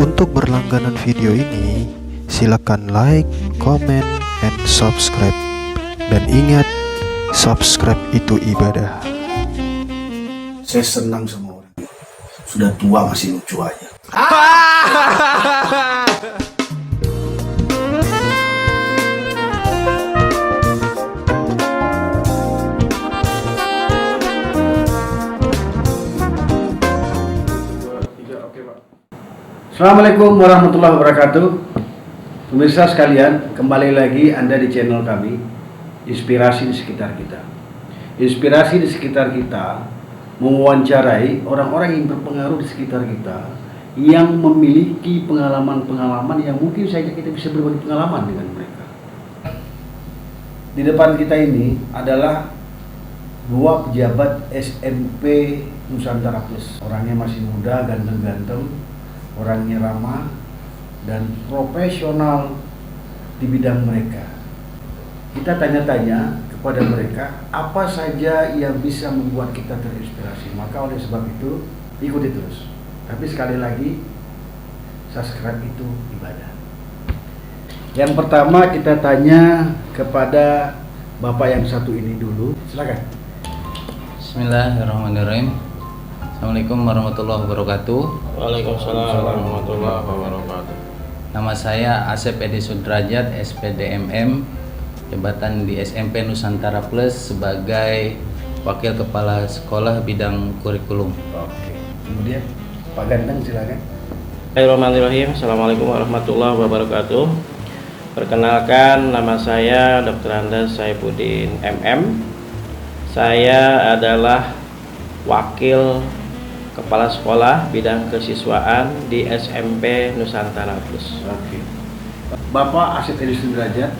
Untuk berlangganan video ini, silakan like, comment, and subscribe. Dan ingat, subscribe itu ibadah. Saya senang sama orang. Sudah tua masih lucu aja. Assalamualaikum warahmatullahi wabarakatuh. Pemirsa sekalian, kembali lagi Anda di channel kami, Inspirasi di Sekitar Kita. Inspirasi di sekitar kita mewawancarai orang-orang yang berpengaruh di sekitar kita, yang memiliki pengalaman-pengalaman yang mungkin saja kita bisa berbagi pengalaman dengan mereka. Di depan kita ini adalah dua pejabat SMP Nusantara Plus. Orangnya masih muda, ganteng-ganteng, orangnya ramah dan profesional di bidang mereka. Kita tanya-tanya kepada mereka apa saja yang bisa membuat kita terinspirasi. Maka oleh sebab itu ikuti terus. Tapi sekali lagi, subscribe itu ibadah. Yang pertama kita tanya kepada Bapak yang satu ini dulu. Silakan. Bismillahirrahmanirrahim. Assalamualaikum warahmatullahi wabarakatuh. Waalaikumsalam warahmatullahi wabarakatuh. Nama saya Asep Edi Sudrajat, SPDMM, jabatan di SMP Nusantara Plus sebagai Wakil Kepala Sekolah Bidang Kurikulum. Oke. Kemudian Pak Ganteng silakan. Bismillahirrahmanirrahim. Assalamualaikum warahmatullahi wabarakatuh. Perkenalkan, nama saya Dr. Andes Saifuddin MM. Saya adalah Wakil Kepala Sekolah Bidang Kesiswaan di SMP Nusantara Plus. Oke. Bapak Asep Edi Sudrajat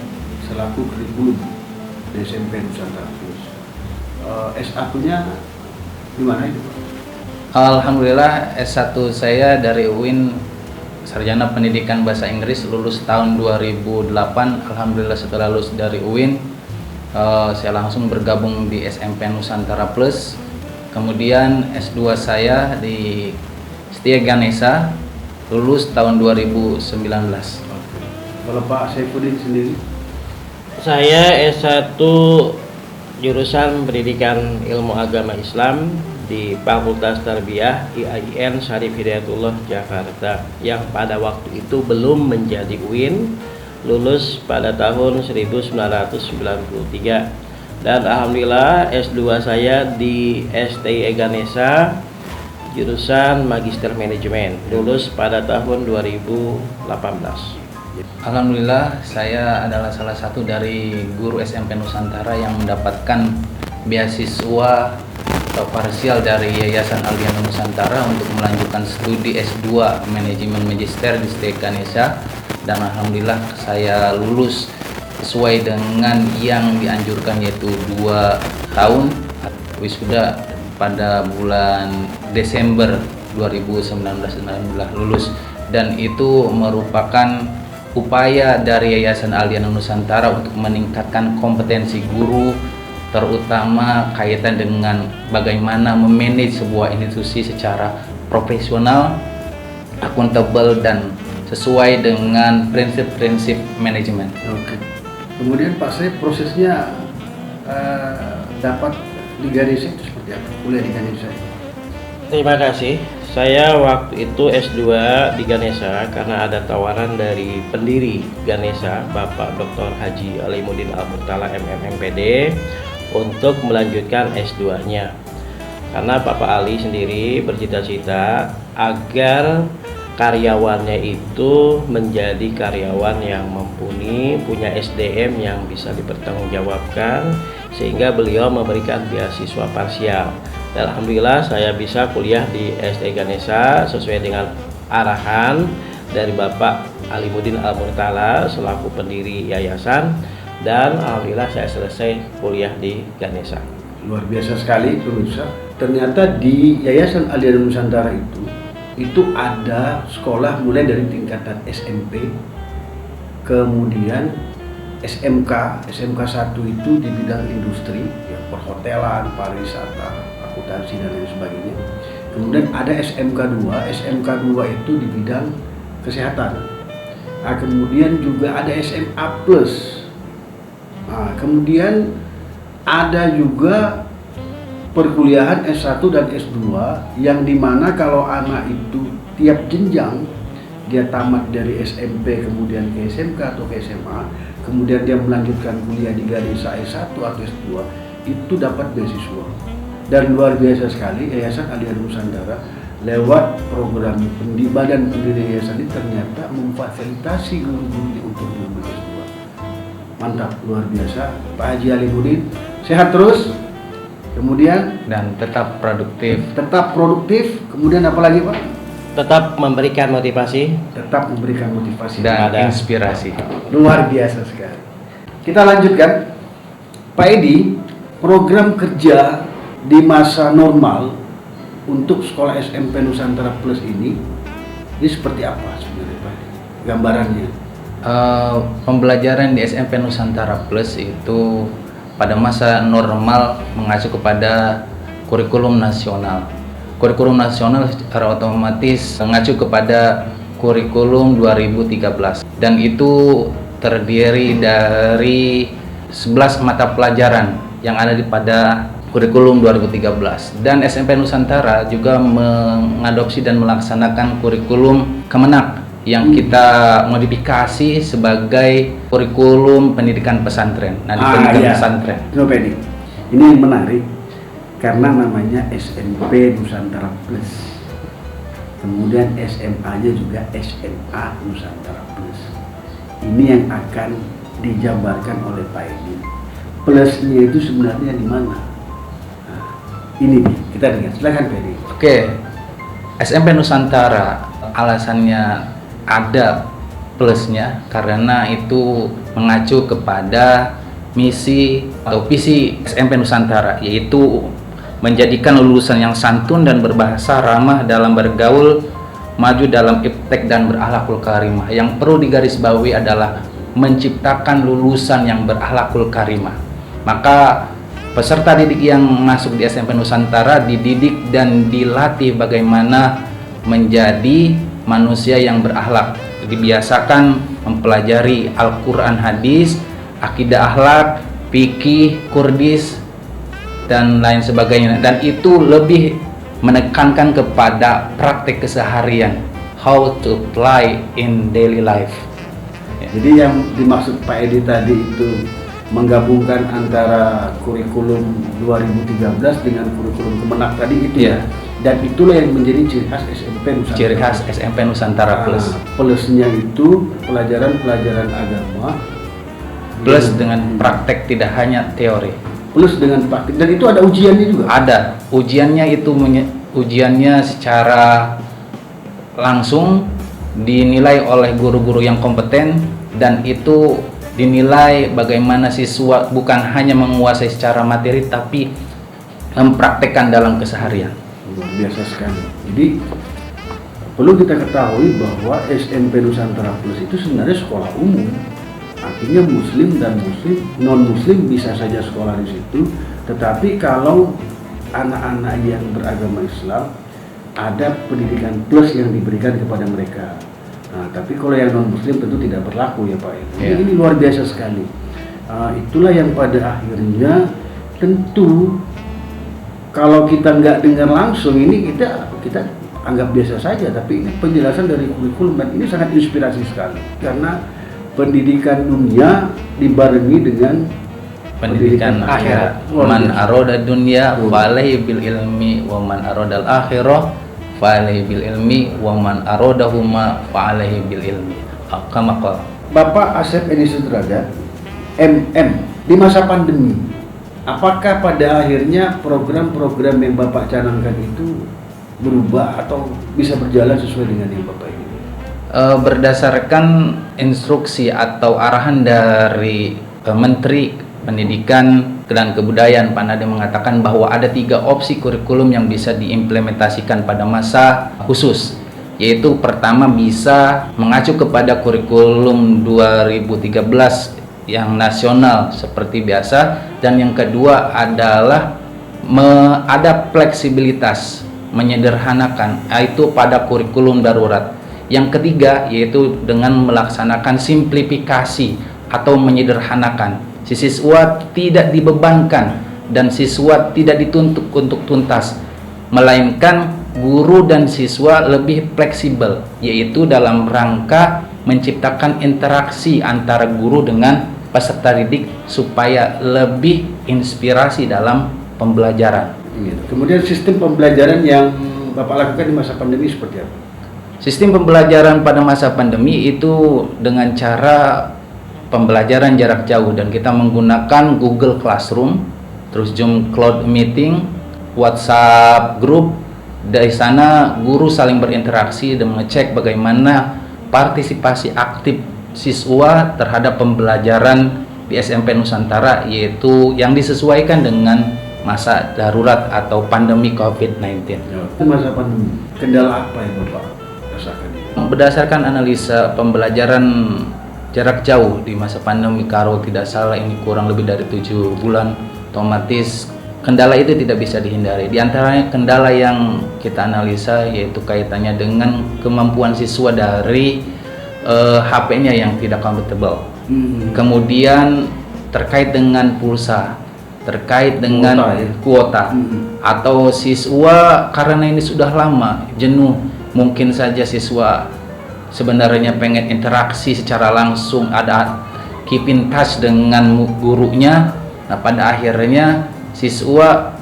selaku kurikulum di SMP Nusantara Plus. S1-nya di mana itu, Pak? Alhamdulillah S1 saya dari UIN, Sarjana Pendidikan Bahasa Inggris, lulus tahun 2008. Alhamdulillah setelah lulus dari UIN, saya langsung bergabung di SMP Nusantara Plus. Kemudian S2 saya di Setia Ganesha, lulus tahun 2019. Kalau Pak Saifuddin sendiri? Saya S1 jurusan Pendidikan Ilmu Agama Islam di Fakultas Tarbiyah IAIN Syarif Hidayatullah Jakarta, yang pada waktu itu belum menjadi UIN, lulus pada tahun 1993. Dan alhamdulillah S2 saya di STI Ganesha jurusan Magister Manajemen, lulus pada tahun 2018. Alhamdulillah saya adalah salah satu dari guru SMP Nusantara yang mendapatkan beasiswa parsial dari Yayasan Aldiana Nusantara untuk melanjutkan studi S2 Manajemen Magister di STI Ganesha, dan alhamdulillah saya lulus sesuai dengan yang dianjurkan, yaitu 2 tahun, wisuda pada bulan Desember 2019 alhamdulillah lulus. Dan itu merupakan upaya dari Yayasan Aldiana Nusantara untuk meningkatkan kompetensi guru, terutama kaitan dengan bagaimana memanage sebuah institusi secara profesional, akuntabel, dan sesuai dengan prinsip-prinsip manajemen. Oke. Kemudian Pak Saif, prosesnya dapat di Ganesha itu seperti apa? Kuliah di Ganesha. Terima kasih. Saya waktu itu S2 di Ganesha karena ada tawaran dari pendiri Ganesha, Bapak Dr. Haji Alimuddin Al-Murtala MMMPD, untuk melanjutkan S2-nya. Karena Bapak Ali sendiri bercita-cita agar karyawannya itu menjadi karyawan yang mumpuni, punya SDM yang bisa dipertanggungjawabkan, sehingga beliau memberikan beasiswa parsial. Dan alhamdulillah saya bisa kuliah di STI Ganesha sesuai dengan arahan dari Bapak Alimuddin Al-Murtala selaku pendiri yayasan, dan alhamdulillah saya selesai kuliah di Ganesha. Luar biasa sekali pemirsa. Ternyata di Yayasan Aldiana Nusantara itu ada sekolah mulai dari tingkatan SMP, kemudian SMK 1 itu di bidang industri, ya, perhotelan, pariwisata, akuntansi dan lain sebagainya. Kemudian ada SMK 2 itu di bidang kesehatan. Nah, kemudian juga ada SMA Plus. Nah, kemudian ada juga perkuliahan S1 dan S2 yang dimana kalau anak itu tiap jenjang dia tamat dari SMP kemudian ke SMK atau ke SMA, kemudian dia melanjutkan kuliah di Ganesha S1 atau S2, itu dapat beasiswa. Dan luar biasa sekali, Yayasan Aldian Nusantara lewat program badan pendiri yayasan ini ternyata memfasilitasi guru-gurunya untuk mengambil S2. Mantap, luar biasa. Pak Haji Alimuddin sehat terus, kemudian dan tetap produktif. tetap produktif, kemudian apa lagi Pak? Tetap memberikan motivasi. Tetap memberikan motivasi Dan Ada. inspirasi. luar biasa sekali. Kita lanjutkan, Pak Edi, program kerja di masa normal untuk sekolah SMP Nusantara Plus ini seperti apa sebenarnya Pak? Gambarannya. Pembelajaran di SMP Nusantara Plus itu pada masa normal mengacu kepada kurikulum nasional. Kurikulum nasional secara otomatis mengacu kepada kurikulum 2013 dan itu terdiri dari 11 mata pelajaran yang ada pada kurikulum 2013, dan SMP Nusantara juga mengadopsi dan melaksanakan kurikulum Kemenak yang kita modifikasi sebagai kurikulum pendidikan pesantren. Nah, di pendidikan iya. pesantren. Coba Edi, ini yang menarik karena namanya SMP Nusantara Plus. Kemudian SMA-nya juga SMA Nusantara Plus. Ini yang akan dijabarkan oleh Pak Edi. Plusnya itu sebenarnya di mana? Nah, ini nih, kita dengar. Silakan Pak Edi. Oke, SMP Nusantara alasannya ada plusnya karena itu mengacu kepada misi atau visi SMP Nusantara, yaitu menjadikan lulusan yang santun dan berbahasa ramah dalam bergaul, maju dalam iptek dan berakhlakul karimah. Yang perlu digarisbawahi adalah menciptakan lulusan yang berakhlakul karimah. Maka peserta didik yang masuk di SMP Nusantara dididik dan dilatih bagaimana menjadi manusia yang berakhlak. Dibiasakan mempelajari Al-Quran, hadis, akidah akhlak, fikih, kurdis, dan lain sebagainya, dan itu lebih menekankan kepada praktek keseharian, how to apply in daily life. Jadi yang dimaksud Pak Edi tadi itu menggabungkan antara kurikulum 2013 dengan kurikulum Kemenak tadi itu Iya. Dan itulah yang menjadi ciri khas SMP Nusantara. Ciri khas SMP Nusantara Plus. Plusnya itu pelajaran-pelajaran agama Plus dengan praktek, tidak hanya teori. plus dengan praktik, dan itu ada ujiannya juga. Ada ujiannya, itu ujiannya secara langsung dinilai oleh guru-guru yang kompeten, dan itu dinilai bagaimana siswa bukan hanya menguasai secara materi tapi mempraktekkan dalam keseharian. Luar biasa sekali. Jadi perlu kita ketahui bahwa SMP Nusantara Plus itu sebenarnya sekolah umum. Artinya muslim dan muslim, non muslim bisa saja sekolah di situ. Tetapi kalau anak-anak yang beragama Islam, ada pendidikan plus yang diberikan kepada mereka. Nah, tapi kalau yang non muslim tentu tidak berlaku ya Pak. Ya. Ini luar biasa sekali. Itulah yang pada akhirnya tentu kalau kita nggak dengar langsung ini kita anggap biasa saja, tapi ini penjelasan dari kurikulum dan ini sangat inspirasi sekali karena pendidikan dunia dibarengi dengan Pendidikan akhirat. Man aroda dunya falaihi bil ilmi wa man aroda al akhirah falaihi bil ilmi wa man arodahuma falaihi bil ilmi. Kama qala. Bapak Asep Edi Sudrajat, MM, di masa pandemi, apakah pada akhirnya program-program yang Bapak canangkan itu berubah atau bisa berjalan sesuai dengan yang Bapak ingin? Berdasarkan instruksi atau arahan dari Menteri Pendidikan dan Kebudayaan, Pak Nadiem mengatakan bahwa ada 3 opsi kurikulum yang bisa diimplementasikan pada masa khusus, yaitu pertama bisa mengacu kepada kurikulum 2013 yang nasional seperti biasa, dan yang kedua adalah ada fleksibilitas, menyederhanakan, yaitu pada kurikulum darurat. Yang ketiga yaitu dengan melaksanakan simplifikasi atau menyederhanakan. Si siswa tidak dibebankan dan siswa tidak dituntut untuk tuntas, melainkan guru dan siswa lebih fleksibel, yaitu dalam rangka menciptakan interaksi antara guru dengan peserta didik supaya lebih inspirasi dalam pembelajaran. Kemudian sistem pembelajaran yang Bapak lakukan di masa pandemi seperti apa? Sistem pembelajaran pada masa pandemi itu dengan cara pembelajaran jarak jauh, dan kita menggunakan Google Classroom, terus Zoom Cloud Meeting, WhatsApp Group. Dari sana guru saling berinteraksi dan mengecek bagaimana partisipasi aktif siswa terhadap pembelajaran di SMP Nusantara, yaitu yang disesuaikan dengan masa darurat atau pandemi COVID-19. Itu masa pandemi, kendala apa yang Bapak rasakan? Berdasarkan analisa pembelajaran jarak jauh di masa pandemi, kalau tidak salah ini kurang lebih dari 7 bulan, otomatis kendala itu tidak bisa dihindari. Di antaranya kendala yang kita analisa yaitu kaitannya dengan kemampuan siswa dari HP-nya yang tidak compatible. Kemudian terkait dengan pulsa, terkait dengan kuota, atau siswa karena ini sudah lama jenuh, mungkin saja siswa sebenarnya pengen interaksi secara langsung, ada keep in touch dengan gurunya. Nah, pada akhirnya siswa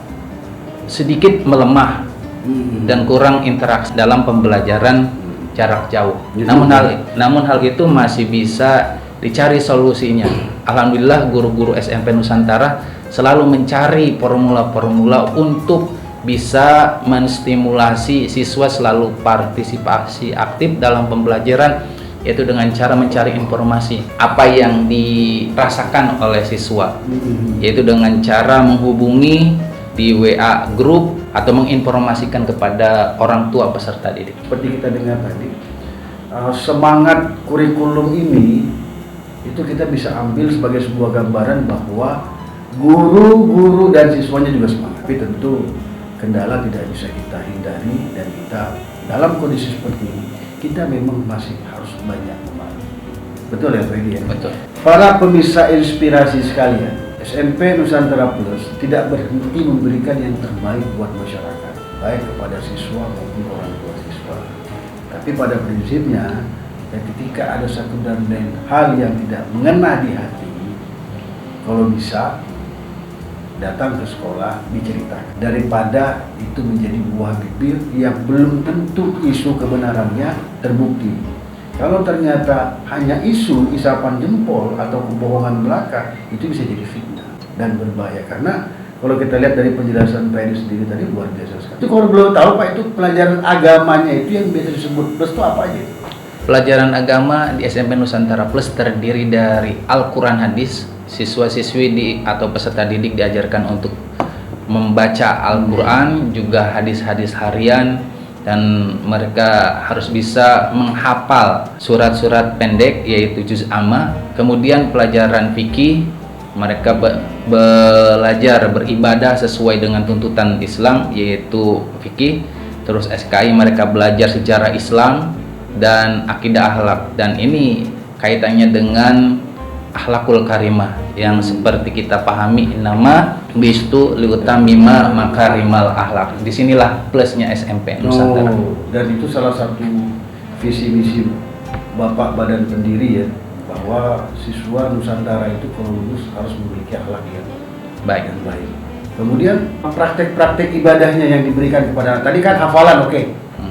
sedikit melemah dan kurang interaksi dalam pembelajaran jarak jauh. Namun hal itu masih bisa dicari solusinya. Alhamdulillah guru-guru SMP Nusantara selalu mencari formula-formula untuk bisa menstimulasi siswa selalu partisipasi aktif dalam pembelajaran, yaitu dengan cara mencari informasi apa yang dirasakan oleh siswa, yaitu dengan cara menghubungi di WA grup atau menginformasikan kepada orang tua peserta didik. Seperti kita dengar tadi, semangat kurikulum ini itu kita bisa ambil sebagai sebuah gambaran bahwa guru-guru dan siswanya juga semangat. Tapi tentu kendala tidak bisa kita hindari, dan kita dalam kondisi seperti ini kita memang masih harus banyak memahami. Betul ya Pak Edi? Betul. Para pemirsa inspirasi sekalian, SMP Nusantara Plus tidak berhenti memberikan yang terbaik buat masyarakat, baik kepada siswa maupun orang tua siswa. Tapi pada prinsipnya, ketika ada satu dan lain hal yang tidak mengena di hati, kalau bisa datang ke sekolah diceritakan, daripada itu menjadi buah bibir yang belum tentu isu kebenarannya terbukti. Kalau ternyata hanya isu isapan jempol atau kebohongan belaka, itu bisa jadi fitnah dan berbahaya. Karena kalau kita lihat dari penjelasan Pak Edi sendiri tadi luar biasa sekali. Itu kalau belum tahu Pak, itu pelajaran agamanya itu yang biasa disebut plus itu apa aja? Pelajaran agama di SMP Nusantara Plus terdiri dari Al-Quran Hadis. Siswa-siswi atau peserta didik diajarkan untuk membaca Al-Quran, juga hadis-hadis harian, dan mereka harus bisa menghafal surat-surat pendek yaitu juz amma. Kemudian pelajaran fikih, mereka belajar beribadah sesuai dengan tuntutan Islam yaitu fikih. Terus SKI mereka belajar sejarah Islam dan akidah akhlak, dan ini kaitannya dengan akhlakul karimah yang seperti kita pahami, nama bistu liutamima makarimal akhlak. Disinilah plusnya SMP Nusantara. Dan itu salah satu visi misi Bapak badan pendiri ya, bahwa siswa Nusantara itu kalau lulus harus memiliki akhlak yang baik. Kemudian praktek-praktek ibadahnya yang diberikan kepada, tadi kan hafalan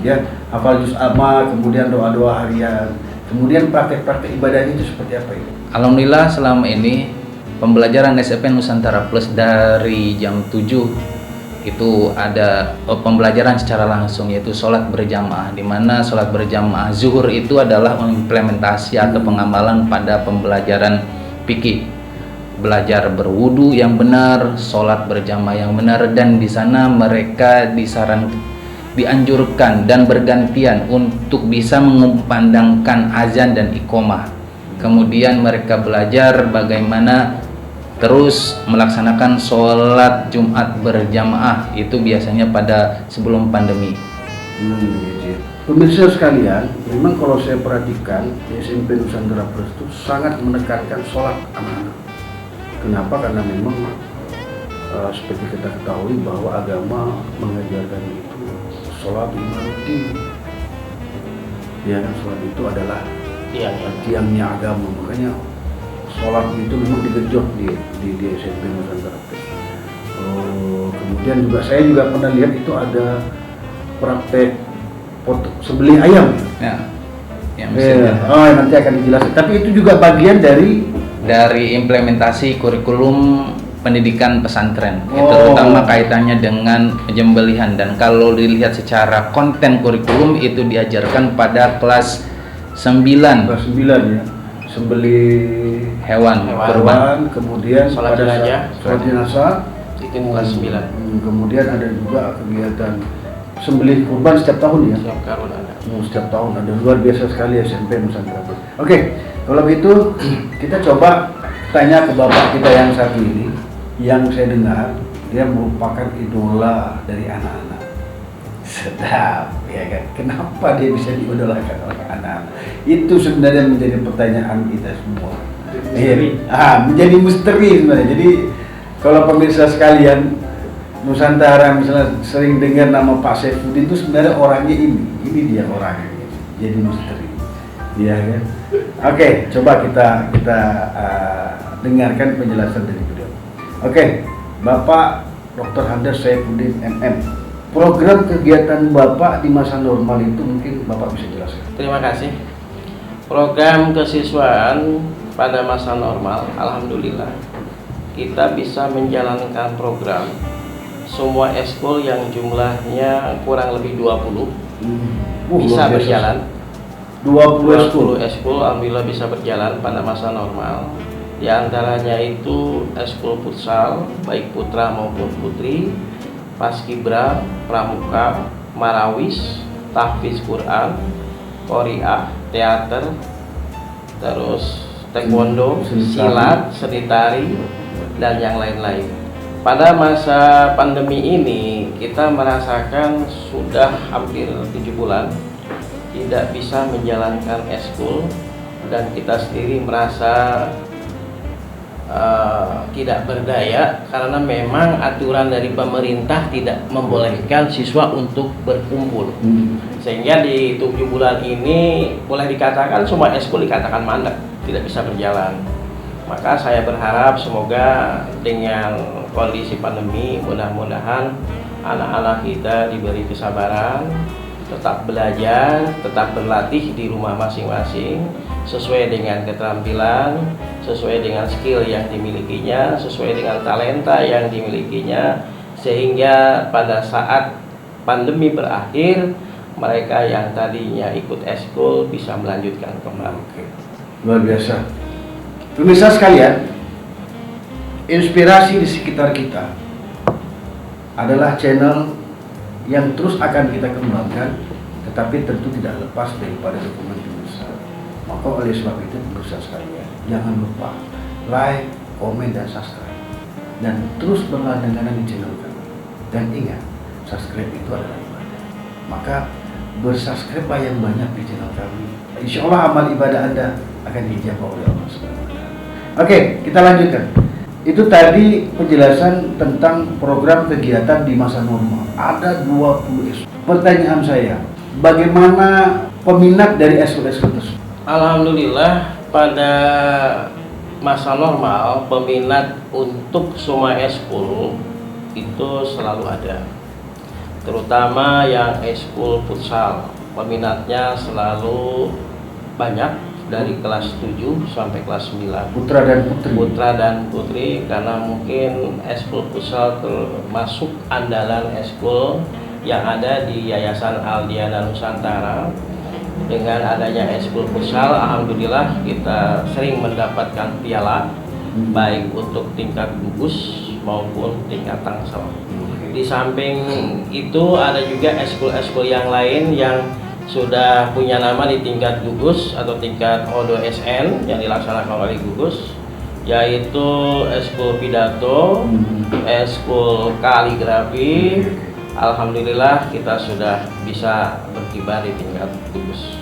ya, hafal juz amma, kemudian doa-doa harian. Kemudian praktek-praktek ibadahnya itu seperti apa itu? Alhamdulillah selama ini pembelajaran SMP Nusantara Plus dari jam 7 itu ada pembelajaran secara langsung, yaitu sholat berjamaah, di mana sholat berjamaah zuhur itu adalah implementasi atau pengamalan pada pembelajaran fikih. Belajar berwudu yang benar, sholat berjamaah yang benar, dan di sana mereka dianjurkan dan bergantian untuk bisa mengumandangkan azan dan iqomah. Kemudian mereka belajar bagaimana terus melaksanakan sholat Jumat berjamaah, itu biasanya pada sebelum pandemi. Pemirsa sekalian, memang kalau saya perhatikan di SMP Nusantara Plus itu sangat menekankan sholat anak-anak. Kenapa? Karena memang seperti kita ketahui bahwa agama mengajarkan itu sholat imanuddin. Ya kan, sholat itu adalah tiangnya agama. Makanya sholat itu memang digenjot di SMP Nusantara Plus. Kemudian juga saya juga pernah lihat itu ada praktek sembelih ayam. Ya. Nanti akan dijelaskan. Tapi itu juga bagian dari implementasi kurikulum pendidikan pesantren, terutama kaitannya dengan penyembelihan. Dan kalau dilihat secara konten kurikulum itu diajarkan pada kelas 9. Kelas 9 ya. Sembelih hewan kurban, kemudian sholat jenazah itu kelas 9. Kemudian ada juga kegiatan sembelih kurban setiap tahun ya. Setiap tahun ada, luar biasa sekali SMP Nusantara. Oke, kalau begitu kita coba tanya ke bapak kita yang satu ini, yang saya dengar dia merupakan idola dari anak-anak. Sedap, ya kan? Kenapa dia bisa diidolakan oleh anak-anak? Itu sebenarnya menjadi pertanyaan kita semua. Menjadi misteri sebenarnya. Jadi kalau pemirsa sekalian, Nusantara misalnya sering dengar nama Pak Saifuddin, itu sebenarnya orangnya ini dia orangnya, jadi misteri, ya kan? Oke, coba kita dengarkan penjelasan dari beliau. Oke, Bapak Dr. Handar Saifuddin MM, program kegiatan Bapak di masa normal itu mungkin Bapak bisa jelaskan. Terima kasih. Program kesiswaan pada masa normal, alhamdulillah kita bisa menjalankan program semua eskul yang jumlahnya kurang lebih 20 bisa berjalan. 20 eskul alhamdulillah bisa berjalan pada masa normal. Di antaranya itu eskul futsal baik putra maupun putri, paskibra, pramuka, marawis, tahfiz Quran, qoriah, teater, terus taekwondo, silat, seni tari, dan yang lain-lain. Pada masa pandemi ini kita merasakan sudah hampir 7 bulan tidak bisa menjalankan eskul, dan kita sendiri merasa tidak berdaya karena memang aturan dari pemerintah tidak membolehkan siswa untuk berkumpul. Sehingga di 7 bulan ini boleh dikatakan semua eskul dikatakan mandek, tidak bisa berjalan. Maka saya berharap semoga dengan kondisi pandemi mudah-mudahan anak-anak kita diberi kesabaran, tetap belajar, tetap berlatih di rumah masing-masing sesuai dengan keterampilan, sesuai dengan skill yang dimilikinya, sesuai dengan talenta yang dimilikinya, sehingga pada saat pandemi berakhir mereka yang tadinya ikut eskul bisa melanjutkan kembali. Luar biasa. Pemirsa sekalian, inspirasi di sekitar kita adalah channel yang terus akan kita kembangkan, tetapi tentu tidak lepas daripada dukungan pemirsa. Maka oleh sebab itu pemirsa sekalian, jangan lupa like, komen, dan subscribe, dan terus berlangganan di channel kami. Dan ingat, subscribe itu adalah ibadah. Maka bersubscribe yang banyak di channel kami. Insya Allah amal ibadah Anda akan dijawab oleh Allah SWT. Oke, kita lanjutkan. Itu tadi penjelasan tentang program kegiatan di masa normal. Ada 20 eskul. Pertanyaan saya, bagaimana peminat dari eskul-eskul tersebut? Alhamdulillah pada masa normal peminat untuk semua eskul itu selalu ada. Terutama yang eskul futsal, peminatnya selalu banyak. Dari kelas 7 sampai kelas 9 Putra dan putri, karena mungkin eskul futsal termasuk andalan eskul yang ada di Yayasan Aldiana Nusantara. Dengan adanya eskul futsal, alhamdulillah kita sering mendapatkan piala baik untuk tingkat gugus maupun tingkat tangsel. Di samping itu ada juga eskul-eskul yang lain yang sudah punya nama di tingkat gugus atau tingkat O2SN yang dilaksanakan oleh gugus, yaitu eskul pidato, eskul kaligrafi. Alhamdulillah kita sudah bisa berkibar di tingkat Kudus.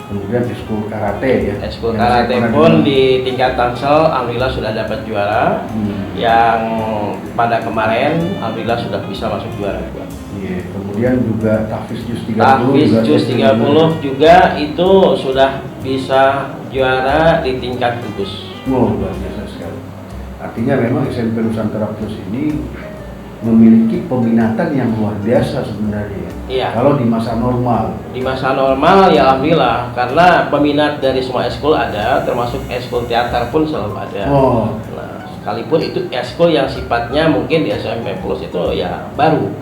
Kemudian ekskul karate ya. Ekskul Yang saya karate pernah pun dengar. di tingkat Tangsel alhamdulillah sudah dapat juara. Yang pada kemarin alhamdulillah sudah bisa masuk juara juga. Iya, kemudian juga Tahfiz Juz 30 Tahfiz juga Juz saya 30 juga itu sudah bisa juara di tingkat Kudus. Wow, luar biasa sekali. Artinya memang SMP Nusantara Plus ini memiliki peminatan yang luar biasa sebenarnya. Iya. Kalau di masa normal. Di masa normal ya alhamdulillah karena peminat dari semua ekskul ada, termasuk ekskul teater pun selalu ada. Oh. Nah, sekalipun itu ekskul yang sifatnya mungkin di SMP Plus itu ya baru,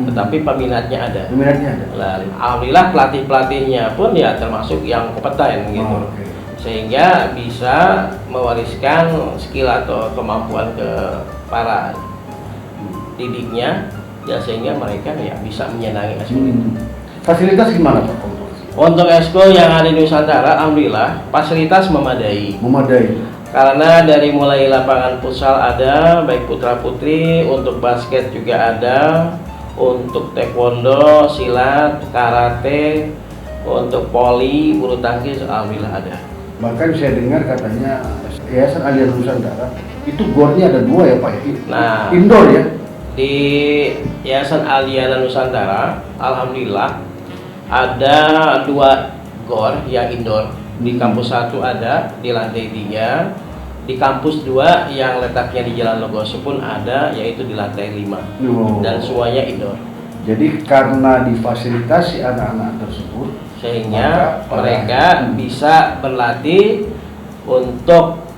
tetapi peminatnya ada. Peminatnya ada. Nah, alhamdulillah pelatih-pelatihnya pun ya termasuk yang kompeten gitu. Oh, oke. Sehingga bisa mewariskan skill atau kemampuan ke para didiknya ya sehingga mereka ya bisa menyenangi ekskul itu. Fasilitas gimana Pak? Untuk ekskul yang ada di Nusantara alhamdulillah fasilitas memadai. Memadai. Karena dari mulai lapangan futsal ada, baik putra putri, untuk basket juga ada, untuk taekwondo, silat, karate, untuk voli, bulu tangkis alhamdulillah ada. Bahkan saya dengar katanya Yayasan Aliansi Nusantara itu gornya ada 2 ya Pak ya? Nah, Indoor ya? di Yayasan Aliana Nusantara, alhamdulillah ada 2 gor yang indoor. Di kampus 1 ada di lantai 3, di kampus 2 yang letaknya di Jalan Logoso pun ada, yaitu di lantai 5. Oh. Dan semuanya indoor. Jadi karena difasilitasi anak-anak tersebut, Sehingga maka mereka bisa berlatih untuk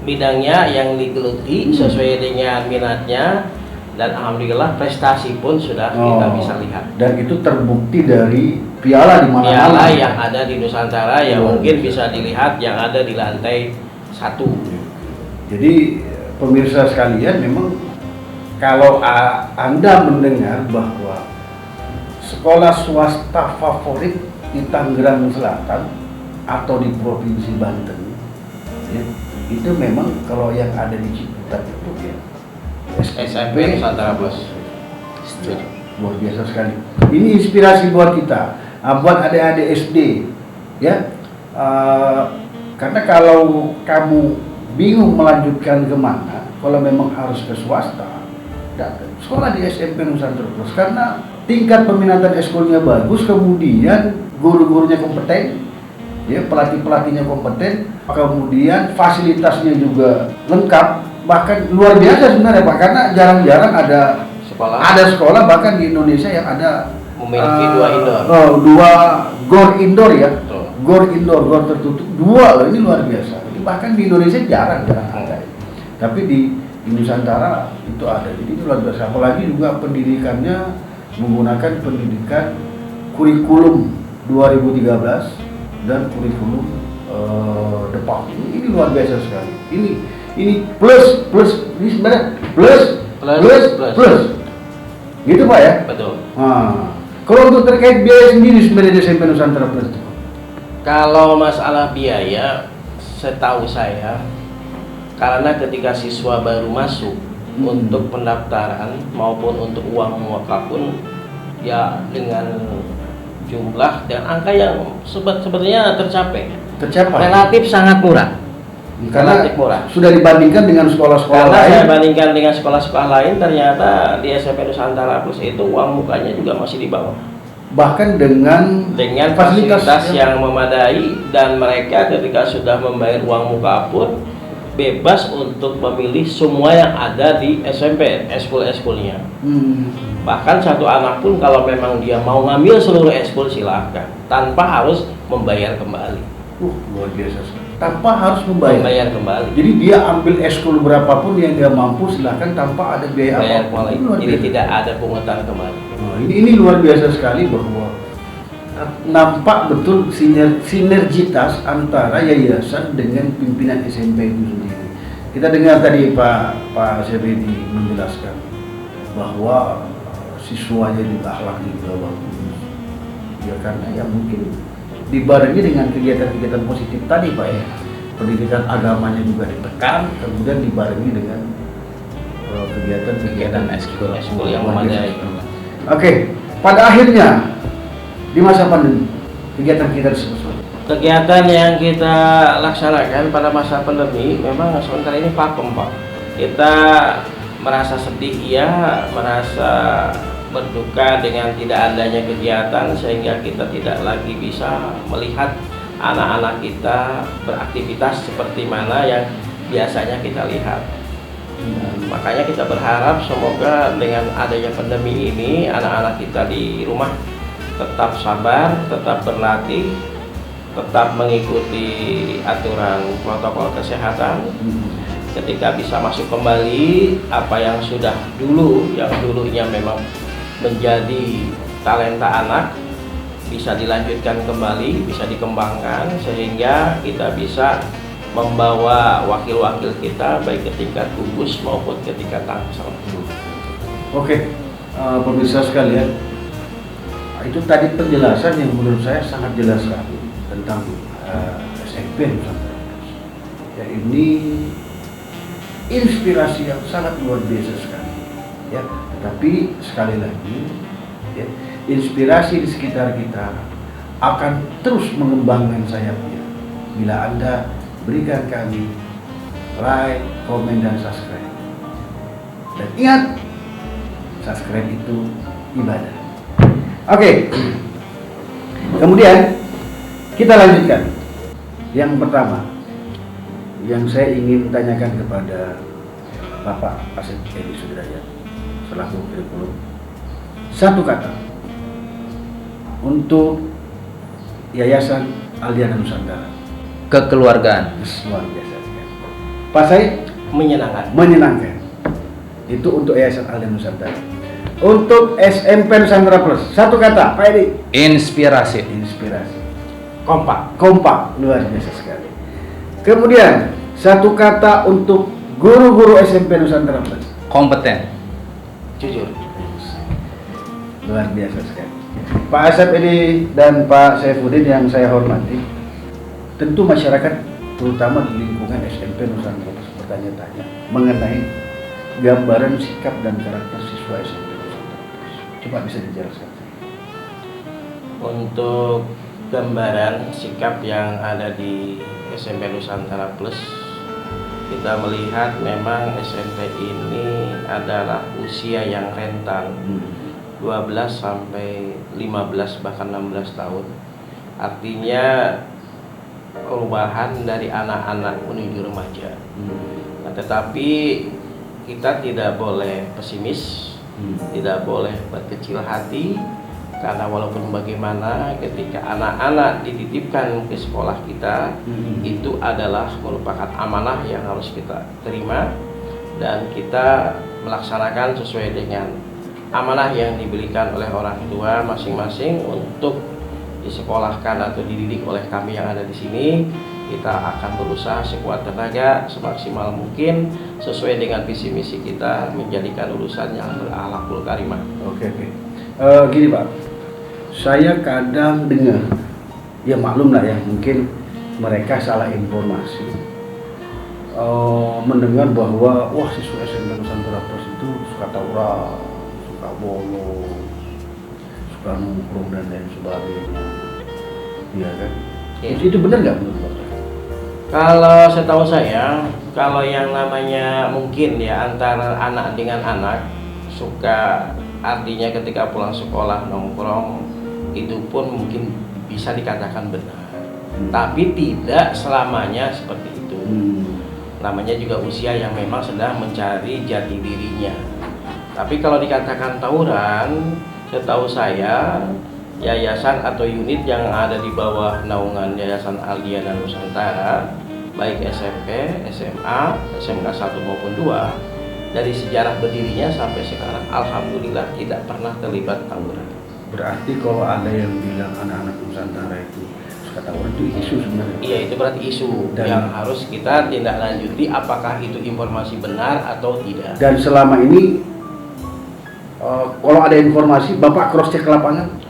bidangnya yang digeluti sesuai dengan minatnya. Dan alhamdulillah prestasi pun sudah kita bisa lihat. Dan itu terbukti dari piala di mana-mana. Piala yang ada di Nusantara yang mungkin bisa dilihat yang ada di lantai 1. Jadi pemirsa sekalian, memang kalau Anda mendengar bahwa sekolah swasta favorit di Tangerang Selatan atau di Provinsi Banten, ya, itu memang kalau yang ada di Ciputat itu ya SMP Nusantara Plus. Luar biasa sekali. Ini inspirasi buat kita, buat adik-adik SD, ya. Karena kalau kamu bingung melanjutkan kemana, kalau memang harus ke swasta, datang sekolah di SMP Nusantara Plus. Karena tingkat peminatan ekskulnya bagus, kemudian guru-gurunya kompeten, ya, pelatih-pelatihnya kompeten, kemudian fasilitasnya juga lengkap. Bahkan luar biasa sebenarnya Pak, karena jarang-jarang ada sekolah bahkan di Indonesia yang ada memiliki 2 indoor. 2 gor indoor ya. Betul. Gor indoor, gor tertutup 2 loh, ini luar biasa. Ini bahkan di Indonesia jarang ada. Tapi di Nusantara itu ada. Jadi itu luar biasa. Apalagi juga pendidikannya menggunakan pendidikan kurikulum 2013 dan kurikulum depan. Ini luar biasa sekali. Ini plus ini sebenarnya plus gitu Pak ya. Betul. Nah, kalau untuk terkait biaya sendiri sebenarnya di SMP Nusantara Plus itu? Kalau masalah biaya, setahu saya karena ketika siswa baru masuk untuk pendaftaran maupun untuk uang muka pun ya dengan jumlah dan angka yang sebenarnya tercapai. Relatif sangat murah. Karena relatif murah. Sudah dibandingkan dengan sekolah-sekolah Karena lain. saya bandingkan dengan sekolah-sekolah lain, ternyata di SMP Nusantara Plus itu uang mukanya juga masih di bawah. Bahkan dengan Fasilitas yang memadai, dan mereka ketika sudah membayar uang muka pun bebas untuk memilih semua yang ada di SMP, ekskul-ekskulnya. Bahkan satu anak pun kalau memang dia mau ngambil seluruh ekskul silahkan, tanpa harus membayar kembali. Luar biasa sekali. Tanpa harus membayar Kembali. Jadi dia ambil ekskul berapapun yang dia mampu silahkan tanpa ada biaya Bayar apapun. kembali. Ini luar Jadi biasa. tidak ada pungutan kembali. Nah, ini luar biasa sekali bahwa nampak betul sinergitas antara yayasan dengan pimpinan SMP itu sendiri. Kita dengar tadi Pak Syabedi menjelaskan bahwa siswanya juga akhlaknya juga bagus. Ya karena ya mungkin dibarengi dengan kegiatan-kegiatan positif tadi Pak ya. Pendidikan agamanya juga ditekan, kemudian dibarengi dengan kegiatan ekskul yang luar biasa. memadai. Oke, pada akhirnya di masa pandemi kegiatan kita disebut Kegiatan yang kita laksanakan pada masa pandemi memang sementara ini vakum, Pak. Kita merasa sedih, ya, merasa berduka dengan tidak adanya kegiatan, sehingga kita tidak lagi bisa melihat anak-anak kita beraktivitas seperti mana yang biasanya kita lihat. Makanya kita berharap semoga dengan adanya pandemi ini anak-anak kita di rumah tetap sabar, tetap berlatih, tetap mengikuti aturan protokol kesehatan. Ketika bisa masuk kembali apa yang sudah dulu, yang dulunya memang menjadi talenta anak, bisa dilanjutkan kembali, bisa dikembangkan, sehingga kita bisa membawa wakil-wakil kita baik ke tingkat gugus maupun ke tingkat tangsel. Oke, pemirsa sekalian, itu tadi penjelasan yang menurut saya sangat jelas sekali tentang SMP Nusantara. Ya, ini inspirasi yang sangat luar biasa sekali. Ya, tetapi sekali lagi, ya, inspirasi di sekitar kita akan terus mengembangkan sayapnya bila Anda berikan kami like, komen, dan subscribe. Dan ingat, subscribe itu ibadah. Oke, kemudian kita lanjutkan. Yang pertama, yang saya ingin tanyakan kepada Bapak Asep Edi Sudrajat selaku kurikulum, satu kata untuk Yayasan Aldiana Nusantara. Kekeluargaan. Luar biasa. Pak Said, menyenangkan. Itu untuk Yayasan Aldiana Nusantara. Untuk SMP Nusantara Plus, satu kata, Pak Edi. Inspirasi. Kompak, luar biasa sekali. Kemudian satu kata untuk guru-guru SMP Nusantara Plus. Kompeten. Jujur. Luar biasa sekali. Pak Asep Edi dan Pak Saifuddin yang saya hormati, tentu masyarakat terutama di lingkungan SMP Nusantara Plus bertanya-tanya mengenai gambaran sikap dan karakter siswa SMP Nusantara Plus. Coba bisa dijelaskan. Untuk gambaran sikap yang ada di SMP Nusantara Plus, kita melihat memang SMP ini adalah usia yang rentan, 12 sampai 15 bahkan 16 tahun. Artinya perubahan dari anak-anak menuju remaja. Nah, tetapi kita tidak boleh pesimis, tidak boleh berkecil hati, karena walaupun bagaimana ketika anak-anak dititipkan ke sekolah kita, itu adalah merupakan amanah yang harus kita terima, dan kita melaksanakan sesuai dengan amanah yang diberikan oleh orang tua masing-masing untuk disekolahkan atau dididik oleh kami yang ada di sini. Kita akan berusaha sekuat tenaga, semaksimal mungkin sesuai dengan visi misi kita, menjadikan lulusan yang berakhlakul karimah. Oke. Gini Pak, saya kadang dengar, ya maklum lah ya, mungkin mereka salah informasi, mendengar bahwa wah siswa SMP Nusantara Plus itu suka tawuran, suka bolos, suka nongkrong dan lain sebagainya, iya kan? Ya. Itu benar nggak menurut Bapak? Kalau setahu saya, kalau yang namanya mungkin ya antara anak dengan anak suka, artinya ketika pulang sekolah nongkrong, itu pun mungkin bisa dikatakan benar. Tapi tidak selamanya seperti itu. Namanya juga usia yang memang sedang mencari jati dirinya. Tapi kalau dikatakan tawuran, setahu saya yayasan atau unit yang ada di bawah naungan Yayasan Aldiana Nusantara, baik SMP, SMA, SMK 1 maupun 2, dari sejarah berdirinya sampai sekarang alhamdulillah tidak pernah terlibat tawuran. Berarti kalau ada yang bilang anak-anak Nusantara itu suka tawuran, itu isu sebenarnya. Iya, itu berarti isu yang harus kita tindak lanjuti, apakah itu informasi benar atau tidak. Dan selama ini kalau ada informasi, Bapak cross check ke lapangan?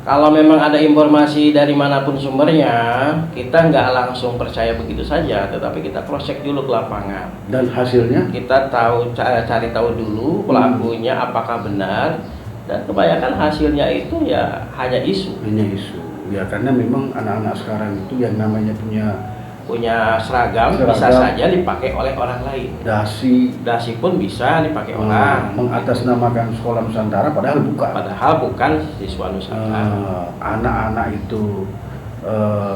Kalau memang ada informasi dari manapun sumbernya, kita nggak langsung percaya begitu saja, tetapi kita cross check dulu ke lapangan. Dan hasilnya? Kita cari tahu dulu pelakunya apakah benar, dan kebanyakan hasilnya itu ya hanya isu. Hanya isu. Ya karena memang anak-anak sekarang itu yang namanya punya seragam bisa saja dipakai oleh orang lain. dasi Pun bisa dipakai orang. mengatasnamakan sekolah Nusantara padahal bukan. Padahal bukan siswa Nusantara. Anak-anak itu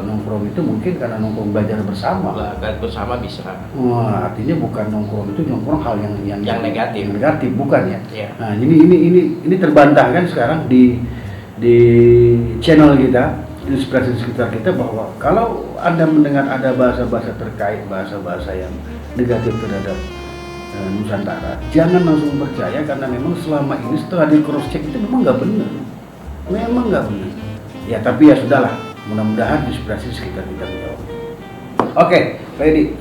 nongkrong itu mungkin karena nongkrong belajar bersama. Belajar bersama bisa. Wah, artinya bukan nongkrong itu nongkrong hal yang negatif. Yang negatif bukan ya. Ya. Nah, ini terbantahkan sekarang di channel kita, inspirasi sekitar kita, bahwa kalau Anda mendengar ada bahasa-bahasa terkait bahasa-bahasa yang negatif terhadap Nusantara, jangan langsung percaya, karena memang selama ini setelah di cross check itu memang nggak benar. Ya tapi ya sudahlah, mudah-mudahan inspirasi sekitar kita menjawab. Oke, Pak Edi.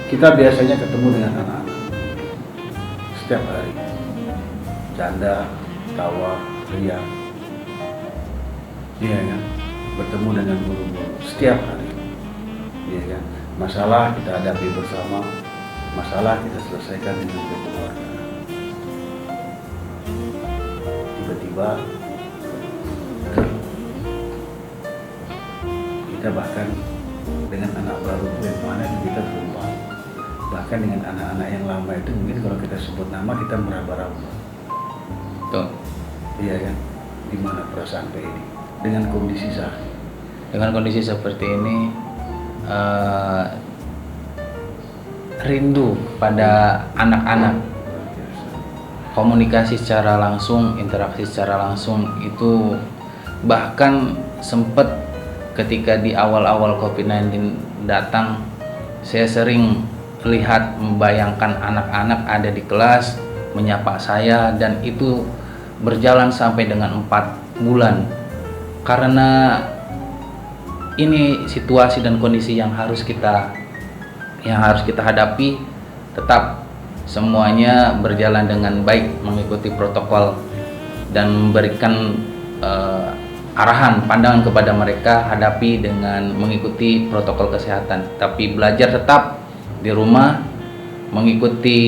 Kita biasanya ketemu dengan anak-anak setiap hari, canda, tawa, riang, iya kan, bertemu dengan guru-guru setiap hari, iya kan. Masalah kita hadapi bersama, masalah kita selesaikan dengan kekeluargaan. Tiba-tiba kita bahkan dengan anak baru itu yang mana itu kita berubah. Bahkan dengan anak-anak yang lama itu mungkin kalau kita sebut nama kita meraba-raba. Tuh. Iya kan? Gimana perasaan Pak Edi dengan kondisi saat ini? Dengan kondisi seperti ini, rindu pada anak-anak. Komunikasi secara langsung, interaksi secara langsung itu bahkan sempat ketika di awal-awal COVID-19 datang, saya sering lihat, membayangkan anak-anak ada di kelas menyapa saya, dan itu berjalan sampai dengan 4 bulan. Karena ini situasi dan kondisi yang harus kita hadapi. Tetap semuanya berjalan dengan baik, mengikuti protokol dan memberikan arahan, pandangan kepada mereka, hadapi dengan mengikuti protokol kesehatan. Tapi belajar tetap di rumah, mengikuti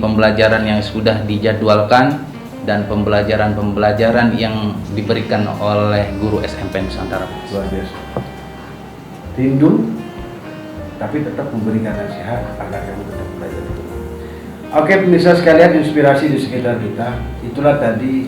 pembelajaran yang sudah dijadwalkan dan pembelajaran yang diberikan oleh guru SMP Nusantara. Luar biasa. Rindu, tapi tetap memberikan nasihat agar kamu tetap belajar. Oke, pemirsa sekalian, inspirasi di sekitar kita, itulah tadi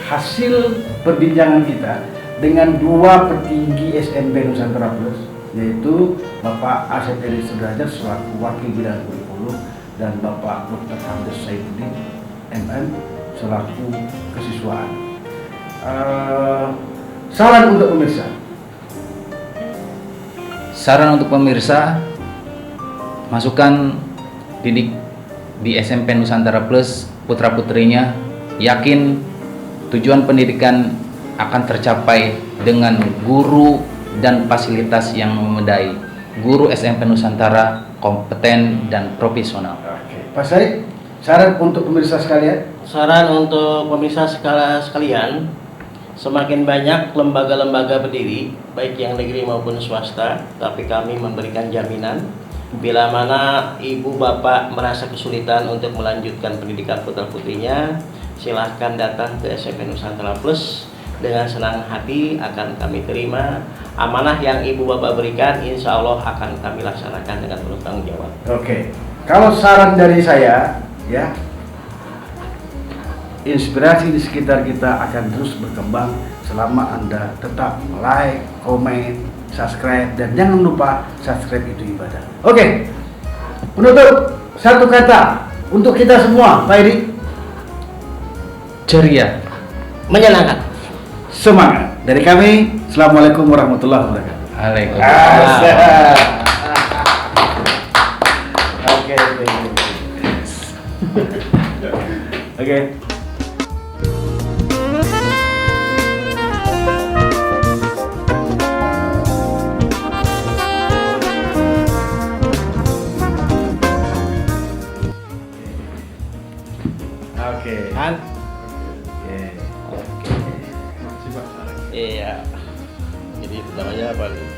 hasil perbincangan kita dengan 2 petinggi SMP Nusantara Plus, yaitu Bapak Asep Edi Sudrajat selaku Wakil Bidang Kurikulum dan Bapak Dr. Hamdes Saifuddin MM selaku Kesiswaan. Saran untuk pemirsa. Saran untuk pemirsa, masukkan didik di SMP Nusantara Plus putra-putrinya, yakin tujuan pendidikan akan tercapai dengan guru dan fasilitas yang memadai. Guru SMP Nusantara kompeten dan profesional. Oke. Pak Said, saran untuk pemirsa sekalian? Saran untuk pemirsa sekalian, semakin banyak lembaga-lembaga berdiri, baik yang negeri maupun swasta, tapi kami memberikan jaminan bila mana ibu bapak merasa kesulitan untuk melanjutkan pendidikan putra-putrinya, silahkan datang ke SMP Nusantara Plus. Dengan senang hati akan kami terima amanah yang ibu bapak berikan, insya Allah akan kami laksanakan dengan penuh tanggung jawab. Oke. Kalau saran dari saya, ya, inspirasi di sekitar kita akan terus berkembang selama Anda tetap like, komen, subscribe, dan jangan lupa subscribe itu ibadah. Oke. Penutup, satu kata untuk kita semua, Pak Edi. Ceria, Menyenangkan. Semangat. Dari kami, Assalamualaikum warahmatullahi wabarakatuh. Waalaikumsalam. Oke. Oke. Oke. Kan? Oke. Iya. Jadi namanya apa nih?